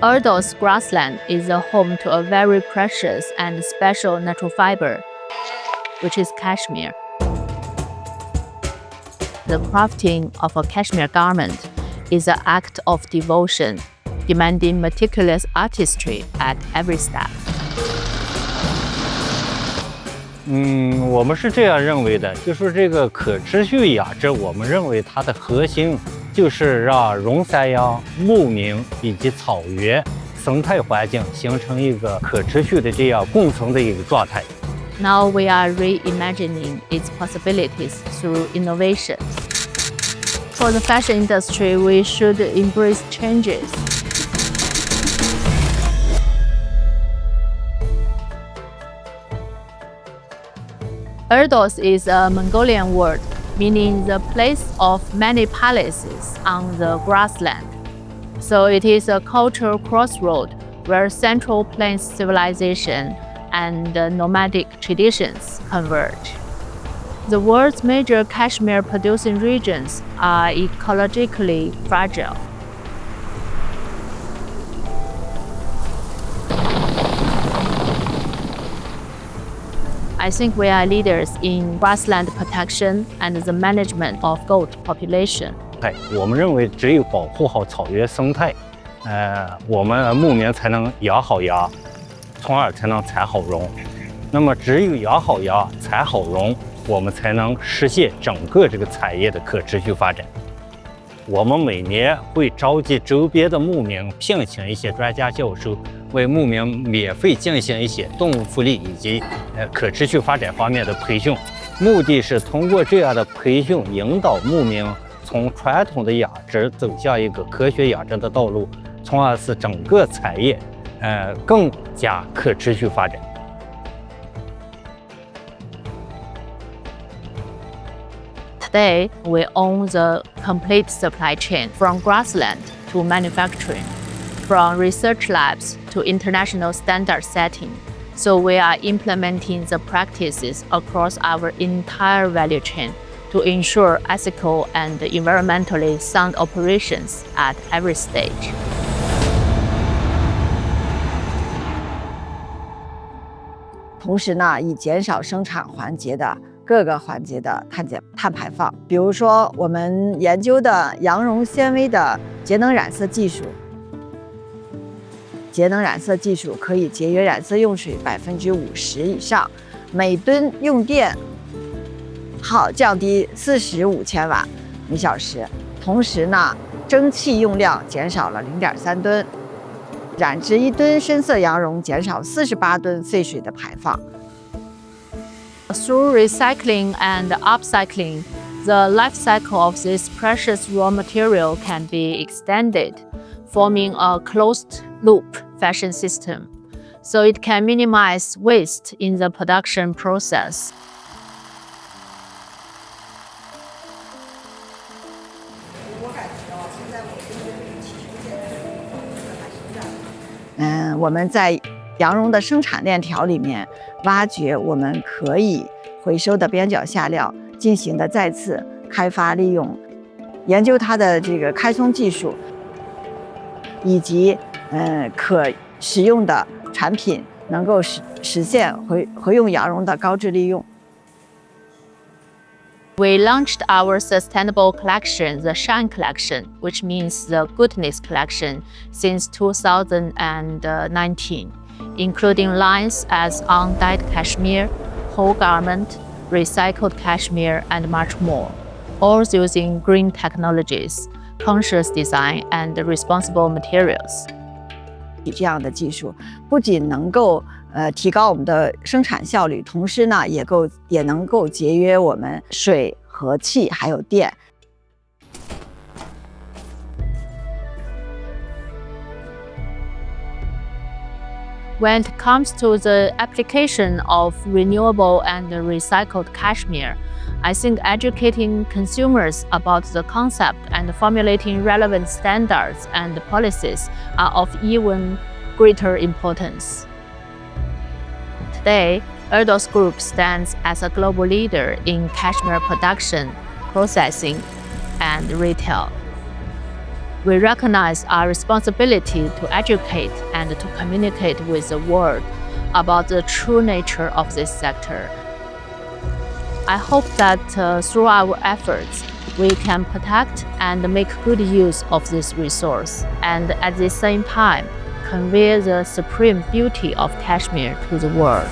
Erdos Grassland is a home to a very precious and special natural fiber, which is cashmere. The crafting of a cashmere garment is an act of devotion, demanding meticulous artistry at every step. 我们是这样认为的，就是这个可持续养殖，我们认为它的核心就是让绒山羊、牧民以及草原生态环境形成一个可持续的这样共存的一个状态。Now we are reimagining its possibilities through innovation. For the fashion industry, we should embrace changes. Erdos is a Mongolian word meaning the place of many palaces on the grassland. So it is a cultural crossroad where Central Plains civilization and nomadic traditions converge. The world's major cashmere producing regions are ecologically fragile. I think we are leaders in grassland protection and the management of goat population. 我们认为只有保护好草原生态，我们牧民才能养好羊，从而才能产好绒。那么只有养好羊、产好绒，我们才能实现整个这个产业的可持续发展。我们每年会召集周边的牧民，聘请一些专家教授，为牧民免费进行一些动物福利以及可持续发展方面的培训。目的是通过这样的培训，引导牧民从传统的养殖走向一个科学养殖的道路，从而使整个产业更加可持续发展。Today, we own the complete supply chain from grassland to manufacturing, from research labs to international standard setting. So we are implementing the practices across our entire value chain to ensure ethical and environmentally sound operations at every stage. 同时呢，以减少生产环节的各个环节的碳排放。比如说，我们研究的羊绒纤维的节能染色技术，节能染色技术可以节约染色用水50%以上，每吨用电耗降低45千瓦每小时。同时呢，蒸汽用量减少了0.3吨，染织1吨深色羊绒减少48吨废水的排放。Through recycling and upcycling, the life cycle of this precious raw material can be extended, forming a closed-loop fashion system, so it can minimize waste in the production process. 我们在羊绒的生产链条里面挖掘我们可以回收的边角下料，进行的再次开发利用，研究它的这个开松技术，以及可使用的产品能够实现回用羊绒的高质利用。We launched our sustainable collection, the Shine Collection, which means the Goodness Collection, since 2019, including lines as undyed cashmere, whole garment, recycled cashmere, and much more, all using green technologies, conscious design, and responsible materials. 这样的技术不仅能够提高我们的生产效率，同时呢也能够节约我们水和气还有电。When it comes to the application of renewable and recycled cashmere, I think educating consumers about the concept and formulating relevant standards and policies are of even greater importance. Today, Erdos Group stands as a global leader in cashmere production, processing, and retail. We recognize our responsibility to educate and to communicate with the world about the true nature of this sector. I hope that through our efforts, we can protect and make good use of this resource, and at the same time, convey the supreme beauty of Kashmir to the world.